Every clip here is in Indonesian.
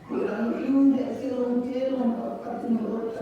Kurang ini dia silong-silong, pakai mulut,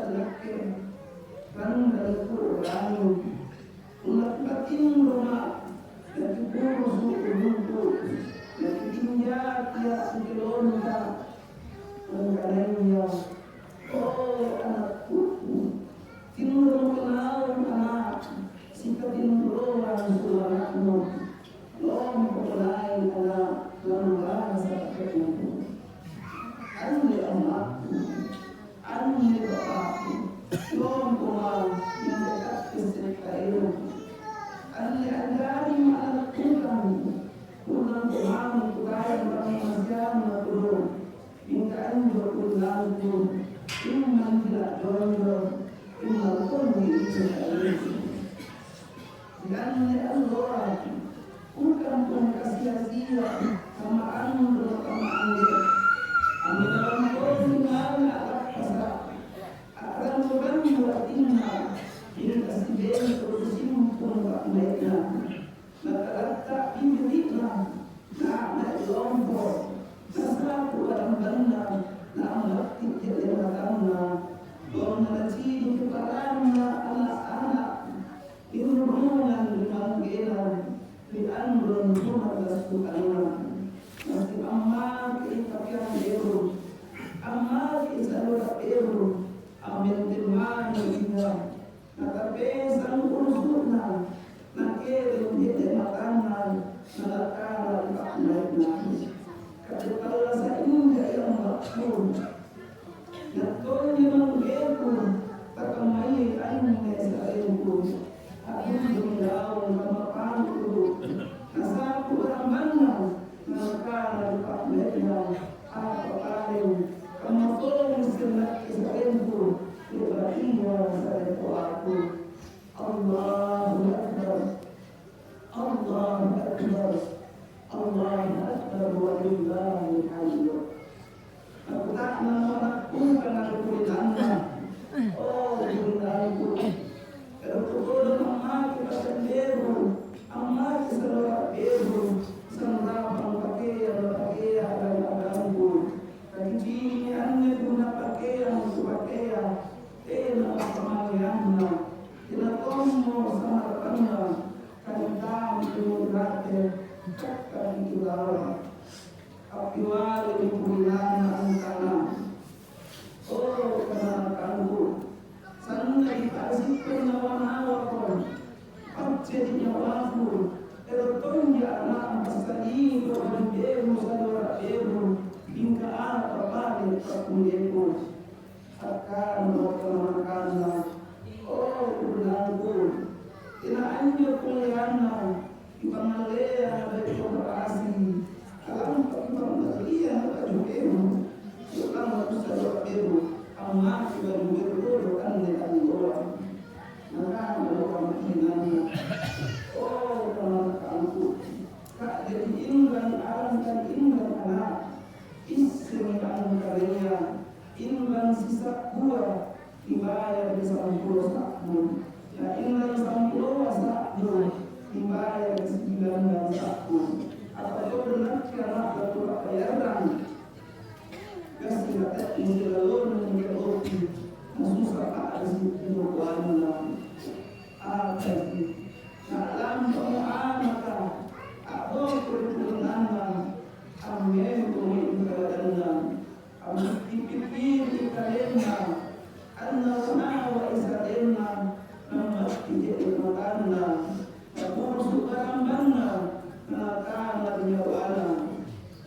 pun tak naiknya. Nakalatak pinjirikna, naik lompok, nasapu dalam benda, nakakti jadi makamna, doang nalaci keparana anak-anak, irungan dimanggilan, diandun tumagas tukana, nasi amal ikapian eru, amal isalura eru, amin dimana ina, nakapesang urusuna, nakere di makanan, nakakala ipaknaikna. Kadang sa inyo yang makmur, natonya ng epon, takamay ay sa epon, abong dumlaw kamapan ko, nasapo raman na, nakakala ipaknaikna, apapalaw, kamapong sinak sa epon, ibatiya sa epo ako. Allahu Akbar, Allahu Akbar, Allahu Akbar wa lillahi alhamd. Aku tak melakukan aku oh Tuhanku, kalau kau amat kita sendiri, amat seluruh ibu, senang pakai agamaku. Kaki ane guna pakaian supaya ena pemaliannya, tidak tomo sama rekannya, kandang turate. Cakap ilah, apiwal di bulan antara. Oh kenakanku, sangat dikasih penawan pun, abjadi nyawaku. Erotonya anak pasali berbeda saudara ibu, hingga apa balik kapundeku akan berkenakanlah. Oh bulanku, tidak anjur kuliahnya. Ipangalea dari korporasi, alam ipangalea dari beru, alam bisa beru, amat dari beru kan dari orang, maka orang menghina. Oh kamu, kak jadi inggan alam dan inggan anak, istri dan karya, inggan sisa buah dibayar di sampul sakmu, ya inggan sampul sakmu. Dibayar 9 tahun. Atau benar karena batu bayaran. Kasih kata ini lalu menjadi susah ada situ warna. Apa sih? Dalam pengamatan, apa perjalanan? Amin tuhin keadaan. Amin dipikir kalenda. Anna wa isadenna nama tidak makanna. Aku suka mana nakala nyawana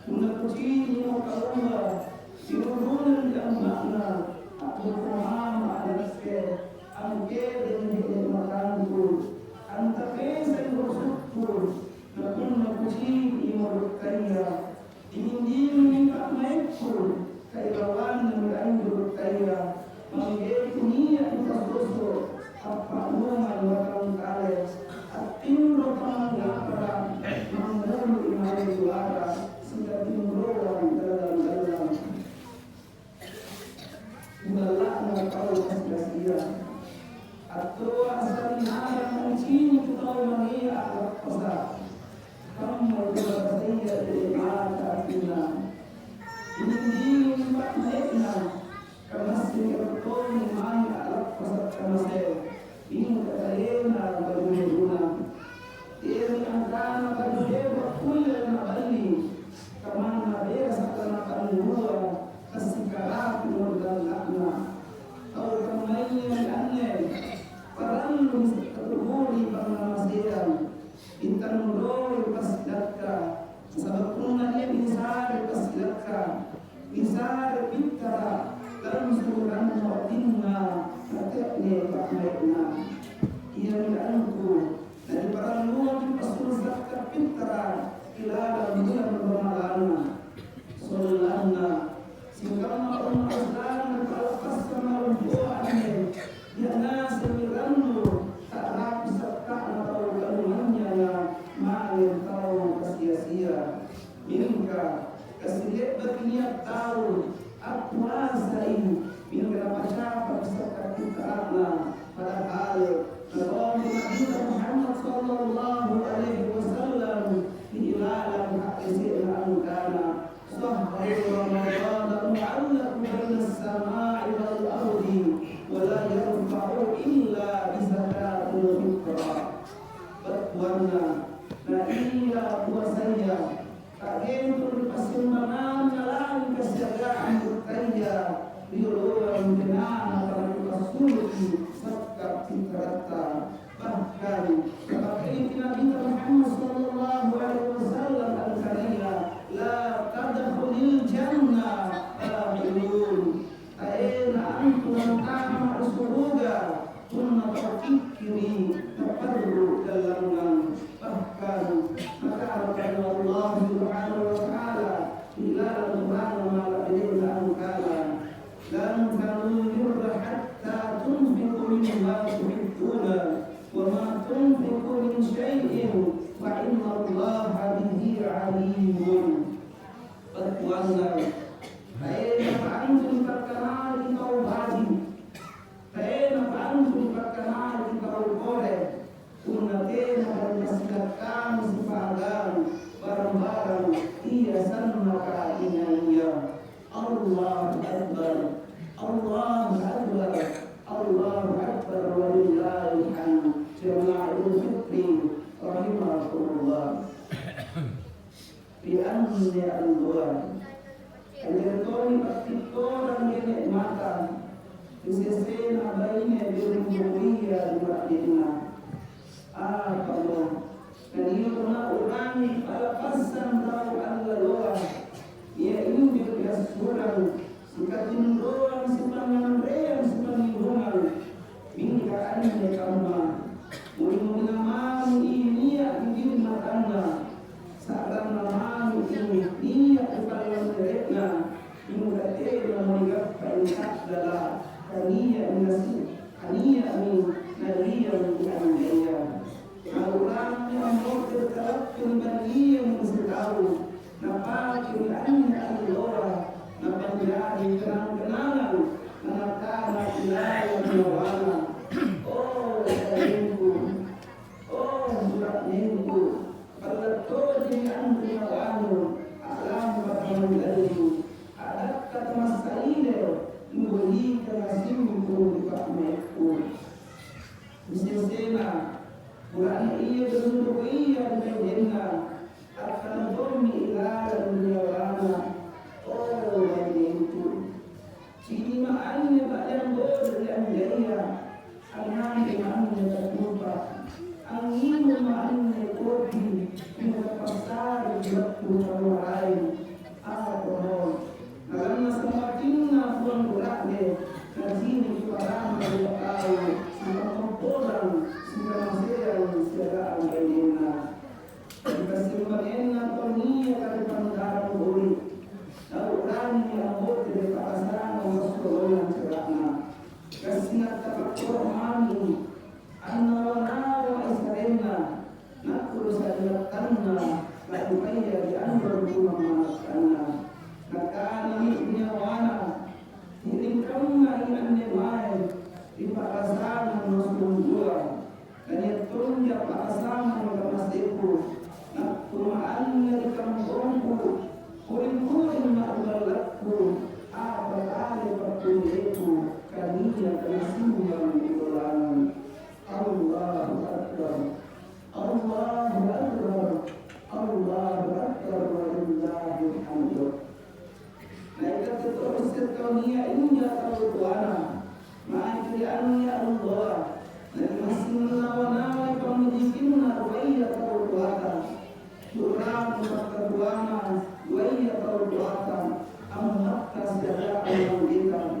unakuchini wakaumba sinurunan yang makna aku paham adaske angkede di makanku antapesa bersyukur nakun nakuchini morukaya indin pakmaiku kailawan dan berkaya mangge dunia itu apa rumah orang kale timro pangangapa mangulu imari suara sehingga timroan dalam ugalakna kau kasih atau asal nara mencini kau mania alat pasar kamu bersedia di mata kita ini empat naikna kamasih bertoni mania alat pasar kamasih ini kataena berguna ini angkana berdewa kuliah nabali kamana desa kana kanua kasikara dan lakna kau kamain anne paran terhuri pangamaseran intan muroi pasidaka sabakuna dia pasidaka bisar bitara dan suran muatinna katekne pakmaitna ia anku dari para luar pasul zakat pintaran ila bulan ramadana sallallahu singkama aslan kalpas sama buahnya ya nasiranu tak zakat atau kalumannya ma'ir tahu sia-sia minka kasih berniat tahu aku asain minka apa siapa zakat kita pada hal kalau Nabi Muhammad Pahentul persimpangan jalan kesiagaan berkaya diuluran jenana para kasuluki sakap fitrata bahkan seperti Nabi Muhammad sallallahu alaihi wasallam al-karima la tadkhulul jannah ahilun aina antum ta'ma usuruga kunna fikri tafarru dalam bahkan maka Allah subhanahu wa ta'ala ila al-Qur'an ma la ilaha angkala lan tanzur hatta tunfiqu mimma tuhibbuna wa ma tunfiqu min syai'in fa inna Allah bihi alimun. Perkuangan aina antum perkenal kau haji aina antum perkenal kau boleh unatena bermasyarakat sepadan barang-barang ia sanmaka inaya Allah Akbar Allah Akbar Allah Akbar walillahi hamd jama'ul fitri rahimahullah bi anni al-du'a al-yatoni patikoran kenikmatan disesena baina birumiyya du'a'ina Allah dan ia pernah ulangi pada pasan tahu Allah doa ia ini dia surang sikatin doang sepanjang ream sepanjang rungal minta anda kama muli nama ini ya ingin matanda saran nama ini dia kepada mereka minta teh menganggap banyak adalah kania nasi kania amin naria menjaya orang yang mau terkalapkan bagi yang tahu napa kiranya Allah napa jadi kenang-kenangan napa nilai yang oh minggu oh surat minggu kalau tuh jangan diwanu alam bakal dari ada kata masalah memberi kesimpulan di pakmeku misalnya Quran iya bentuk iya dengan akan domi ilal dunia lama oh itu sini makanya banyak bodoh yang jaya angan makanya terlupa angin makanya kopi yang pasar waktu orang lain apa karena semakinnya tuan beratnya kasih kepada mereka tahu sama orang siapa angkanya kesimbangan dunia dari pandangan buri orang yang bodoh pasaran masuk cerana kesinat terpaksa mani anwar isrena nakul sajatanna la upaya di anwar rumah makana nakana mitnya wana hiringkamna inanne mai di pasaran masuk dua dan itu dia pasang dengan masiku nak kumaannya di kampungku kuring-kuring ma'abalakku apa kali pertunjuku kaninya kesimbangan idolan Allahu Akbar Allahu Akbar Allahu Akbar walillahi hamd. Mereka terus sekaunia ini ya Tuhan ma'ikriannya Allah dan masih menawan-nawan pemilikina waya perbuatan surah perbuatan waya perbuatan amat kasih Allah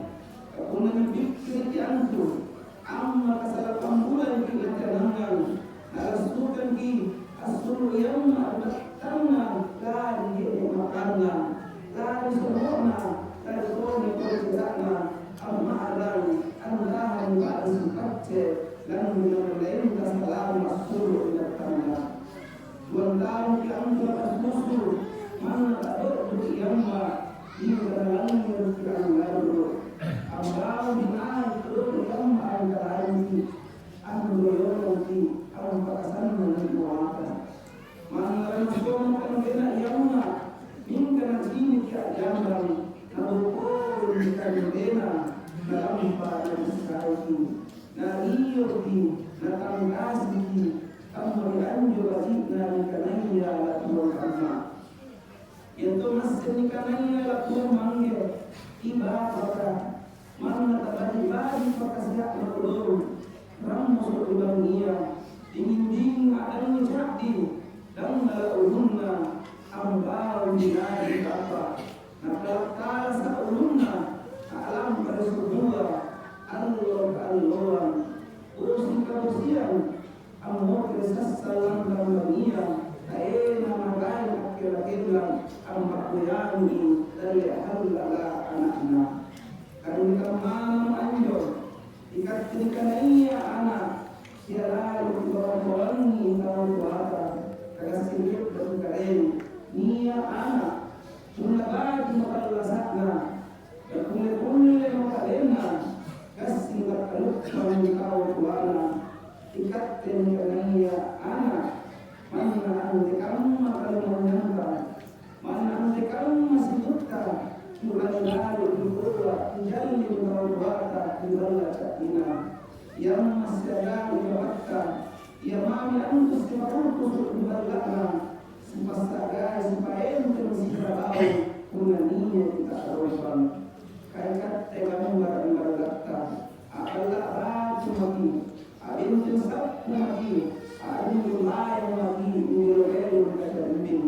kemudian pikir jantung amma kesalahan bulan kita kenangan haruskan di asal yang bertanya dari makannya dari semua dari semua perbuatan amma alam Allah yang berkata dan menerima salam masuk ila tanah wallahu ya'lamu al-musul mana ta'budu yamma dalam berkirakan Allah bina itu yamma al-alamin al-yawmi al-faqasan al-mu'ata mana rasul kan yamma hingga sini jamban al-qul kan dalam pada sekali na iyo di natangazi di kama anjo wazina nikanaya la tuwakama Yaitu masih kananya laku manggil ibadah mana tabadi pakasya ulur ramu dunia dingin akan menjadi dan ulunna ambal dinari apa nakal sa ulunna alam bersebuah Allah urusin kebersihan amor kesasalan dan dunia nama lain akhir-akhirlah ambakuyani dari halala anak-anak karena kemana anjo ikat ia anak siarai orang-orang tahun kuasa kagak singkir dan karen nia anak mulai makalasakna dan kulit makalena kasih berkaluk kau kuana ikat ia anak mana ante kamu makan menyangka mana ante kamu masih buta mulai lalu berdoa menjadi berdoa berdoa sakina yang masih ada dibawakan yang mami antus dimakutus dibalakna sepasagai supaya untuk mengsiapkan menganinya kita aroban kaikat tegamu barang-barang adalah ratu mati adin sesat mati adin mulai mati mengeleng kata bimbing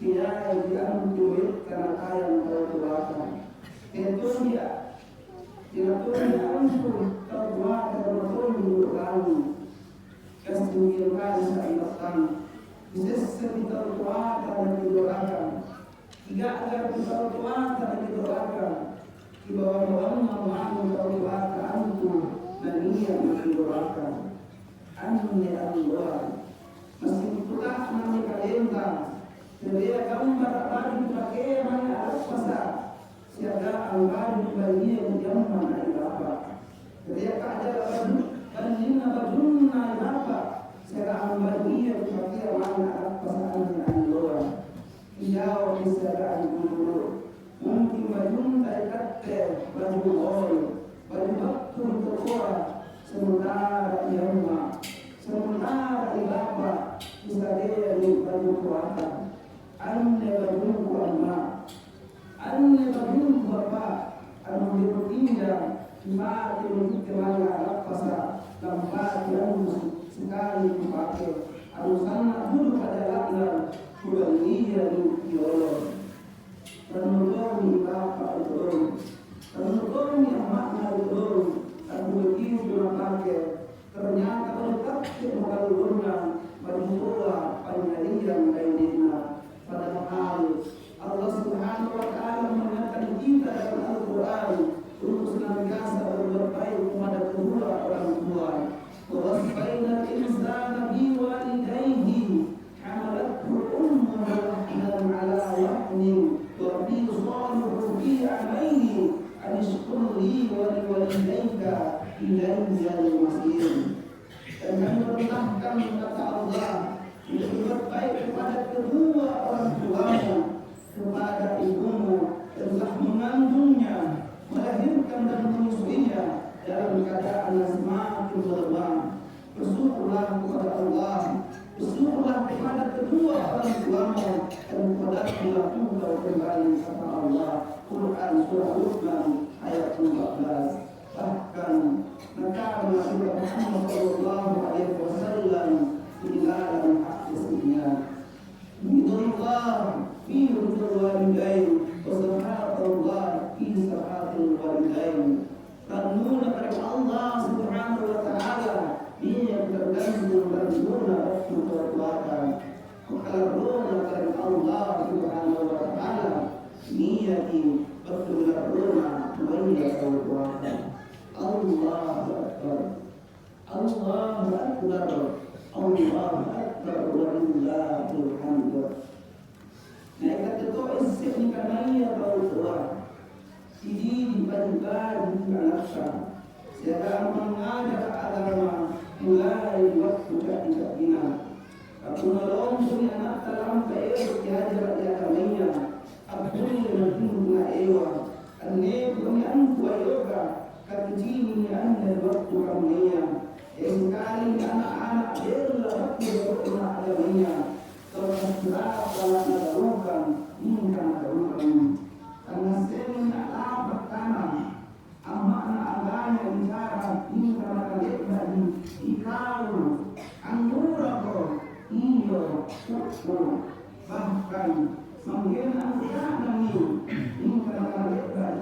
tidak diambil karena ayam tertuakan itu dia dilakukan untuk terbuat terbentuk lalu kesembilan saibatan bisa sekitar terbuat dan didoakan tidak agar terbuat dan didoakan di bawah Allah terbuat untuk dan ini yang didoakan annya Allah masih pula namanya kalenda jadi gambar apa dipakai mana alat pasar siaga anggar dibagi yang mana apa jadi ada baju banding bajunna apa siaga anggar dia dipakai mana alat pasar Allah jauh siaga dulu mungkin bajun tak baju ol baju waktu terkuat sementara yang sementara ibaba bisa dia di baju kuasa anne bajunku amma anne bajunku apa anu dipertinja mati untuk kemana lapasa lambat yang sekali dipakai anu sana dulu pada laknar kualiya di Allah penutupi bapak itu penutupi makna itu aku begitu dipakai ternyata tetap mengalurnya bermula penyalian lainnya padahal Allah Subhanahu wa taala mengingatkan kita dalam Al-Qur'an untuk senantiasa berbuat baik kepada kedua orang tua. Wasfaina al-insana biwalidayhi hamalathu ummuhu wahnan ala wahnin wa fisaluhu fi amaini an ishkur li wa liwalidayka ilayya al-masir. Dan memerintahkan kata Allah berbuat baik kepada kedua orang tuamu, kepada ibumu yang telah mengandungnya, melahirkan dan menyusuinya dalam keadaan yang semakin berlebam. Bersyukurlah kepada Allah, bersyukurlah kepada kedua orang tuamu, dan kepada Allah engkau kembali kata Allah. Quran surah Luqman ayat 14. Bahkan maka Nabi Muhammad sallallahu alaihi wasallam ilalan hakisnya bidullah fi ridul walidain wa sahatullah fi sahatul walidain tanuna kepada Allah subhanahu wa ta'ala dia bergantung berguna waktu perbuatan karena kepada Allah subhanahu wa ta'ala niyati berguna banyak perbuatan Allahu Akbar Allahu Akbar Allahu Akbar walillahil hamd. Nah kata tu isip ni kanaya bawa ini dibandingkan dengan nafsa. Sedang mengajar agama mulai waktu tidak bina. Aku nolong punya anak dalam kaya diajar dia agamanya. Aku menghina ewa. Ane punya anku yoga. Kecil anda waktu kamunya. Sekali anak-anak adalah waktu berkenaan agamanya. Kalau berapa lama lakukan ikaw, ang mura ko, iyo, upo, bahkan mungkin ang namin, yung kalakalitan,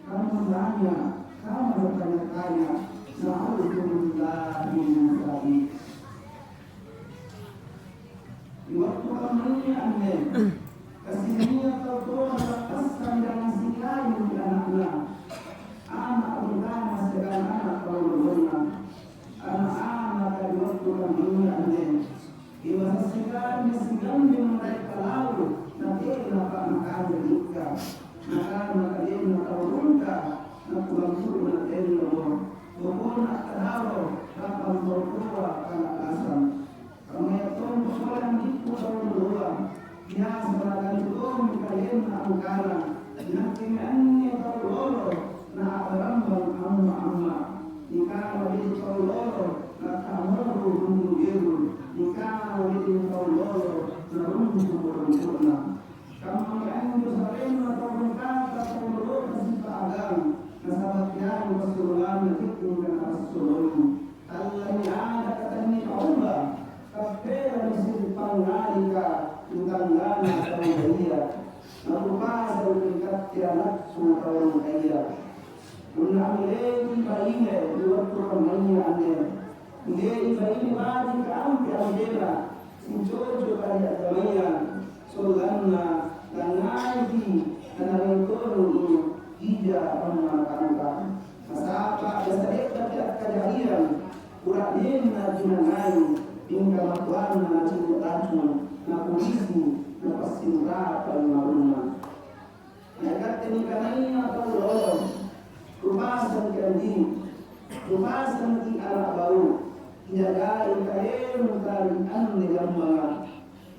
kamulannya, kamulannya, na alhamdulillah min sabi. Waktu kami ane, kasi niya tao melepaskan dengan silayu di anaknya, anak pertama sedang anak perempuan, anak-anak dari waktu kami ane, iwasakan silang yang mereka lalu, nanti kenapa makan berika, maka dia menurunka, nak pulang nanti loh, bukan nak tahu, kapan berdoa karena asam. Kami itu seorang itu berdoa, dia sebagai tuan kalian angkara, nanti ane berdoa, nak rambang amma. Jika wajib berdoa, nak kamu berdoa, jika wajib berdoa, nak berdoa. Kamu ane sering atau berkata berdoa sifat agam, nasabatnya bersuruhan itu dengan rasulullah. Allah ada katanya Allah. Kapela misipang nalika utangana sa iya napupasa ulikat tiyanak sumutawang kaya unamilegi baine duwatu kamanya ane ngei baine baji kaampi ambela sinjojo kaya damaya solanna langaji nanarintoro ija pamakanka masapa dasareka kajarian uradenna junangai hingga matuan na cintaan na polisi na pasinurata na maruna. Nakat ni kanaya tawlo, rumasan ki anak bau, jagai kaem tarian dengan mga.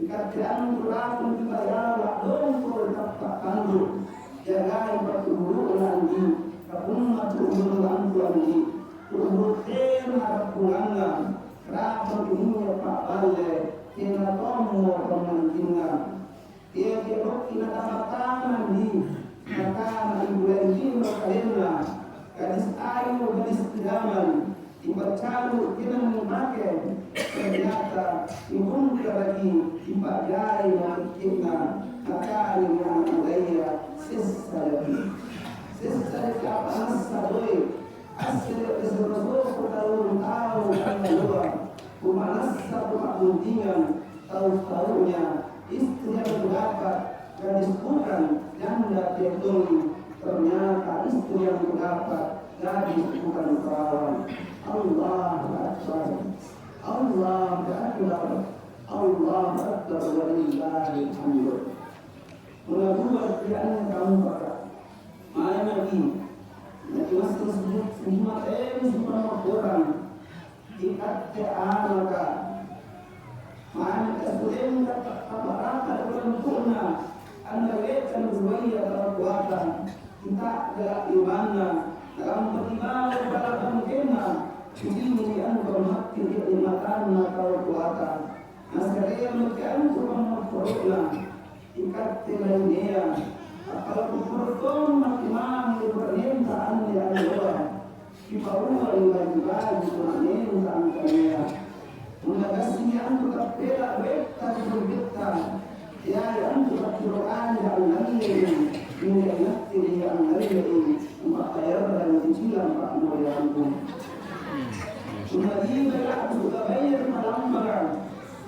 Ikatian kurang ki bayara dong ko tapak kandu, jagai patuburu landi, kapung matuburu landi, tuburu harap pulangga. Rapat ini Pak Bale, kita tomo pemancingan. Dia kerok kita dapatan di makanan ibu lagi makalena. Gadis ayu, gadis kedaman. Ibu calu kita memakai. Ternyata ibu lagi ibu jari makikna. Maka ini anak budaya sisa lagi apa nasa doi. Asli sesuatu tahun yang luar, kumanasa kumakuntingan tahu-tahunya istri yang berdapat gadis bukan janda tiadoni, ternyata istri yang berdapat gadis bukan perawan. Allah Akbar, Allah Akbar, Allah Akbar walillahil hamd. Mengabuat yang kamu pakai, mana lagi? Jadi masih semua semua orang ikat ke anaka mana kesulitan apa bentuknya anda lekan buaya kekuatan kita gerak di mana dalam pertimbangan dalam kena ini anda mati di makan kekuatan naskah mereka semua perlu ikat ke lainnya. Kalau berkorban maksimal permintaan yang luar, kita ubah bagi permintaan kaya. Mengatasinya untuk bela beta berbeda, ya untuk Quran yang lain, ini yang lain, maka ya dan cicilan Pak Moyanku. Sudah juga sudah bayar malam barang,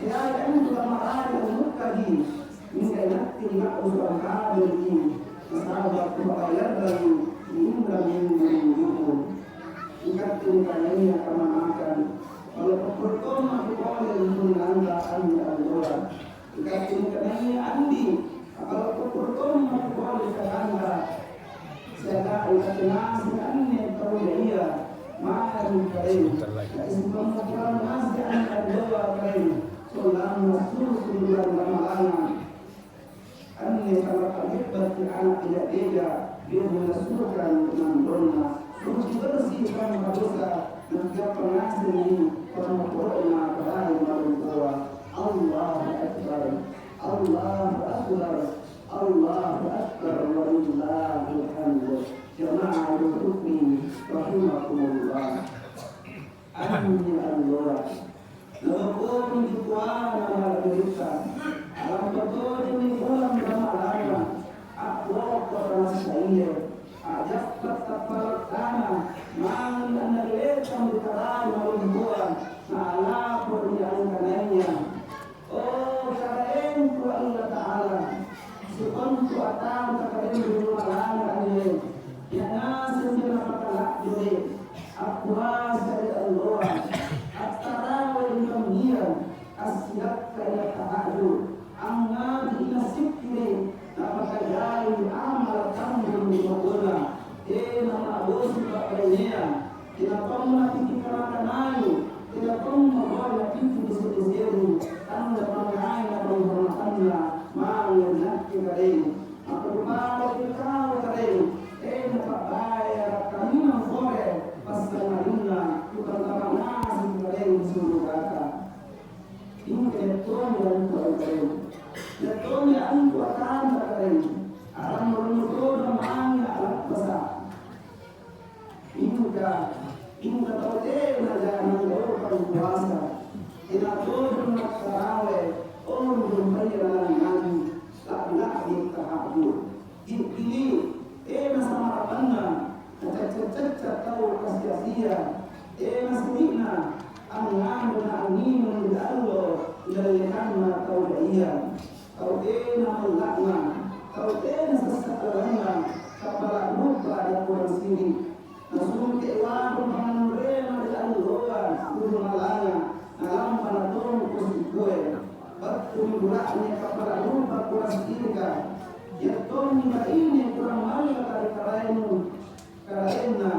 ya untuk amalan yang mukadi. Ini tidak usah kader ini, sahabat kebayar dan indra minggu. Ingat tinggalnya kemanakan. Kalau pertama kita boleh menanda anda orang. Ingat tinggalnya andi. Kalau pertama kita boleh anda. Saya ingat nasi anda tahu dia. Mari kalian. Sebelum kita nasi anda doa kalian. Soalnya masuk ke dalam ramalan. Anni kalau akibat anak tidak beda, dia menasukan mandorna, terus bersihkan dosa dan pengasih ini permohonan kepada orang tua. Allah Akbar, Allah Akbar, Allah Akbar, walillahil hamd. Jamaah rukni rahimakumullah. anni allora nalokoni dikuana malaika alam betul ini ulang ramalana aku orang saya ajak tertapalkana mang analekam dikarai malumbuan ala pernyataan kananya oh karen ku Allah Ta'ala sukantu atam karen dulu malana ane ya nasin jana makalak jure akwas dari Allah at-tarawa ilmiyan asyak kaya ta'adu angga inasikri napakagay amal tambul mawala nama bos kapalnya tinapang nakikipaganayo tinapang mawala kikipisipiseru tanda pangaay na pangharapang na maayang nakikikarin mapagpapag ikaw karin napabaya kami ng fore basta na rin na upang kapanasin karin surugata inketon yan po ang karin yaton yan po akan na karin alam marunod na maang alam basa Inka taute na jangan lewat puasa. Inatur na sarawe orang berbayar lagi tak ditahabur. Ini sama apanya? Cacat tahu sia-sia. Nasibna angan na angin ng Allah lalaikan tahu dia. Taute na malakna. Taute na sasakarana kapala lupa yang kurang sini. Nasun kewan pembangunan dari Allah turun malaya dalam panatong kusikue batum buraknya kapal lupa kurang sirka yaton ba ini kurang malaya dari karena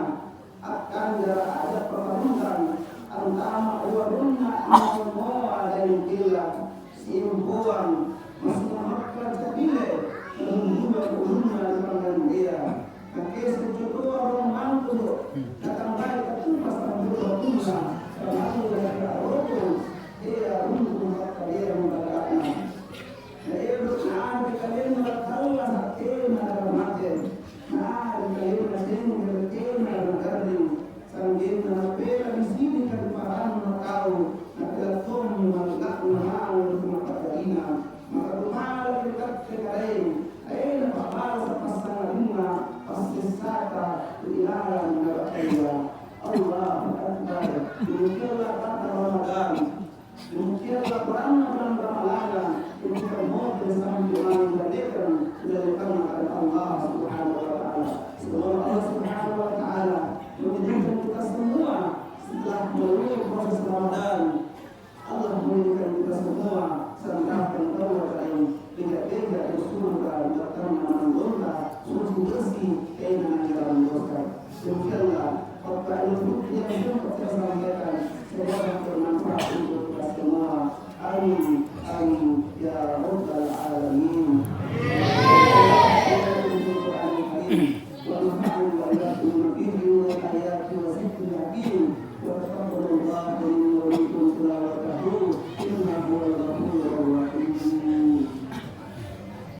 akan jarak ada pertarungan antara uaruna semua dari kila simpuan masih makan kabile menunggu ulunnya dengan dia. Oke, sejuta orang mampu datang baik itu pasang dulu pula termasuk dari Eropa dia untuk kalian beragama. Dia berusaha kalian berkala sakit dalam mati. Nah, kalian masih berkata berkata sambil menapela di sini kan paham kau nak langsung melakukan mau maka karina maka rumah dekat kalian. Napakala sa pasangalina pasisata ilalang narataya Allah Akbar Demikianlah kata Ramadan Demikianlah Quran dan Ramadhan Demikian mahu bersama dengan menghadirkan dari Allah Subhanahu wa ta'ala.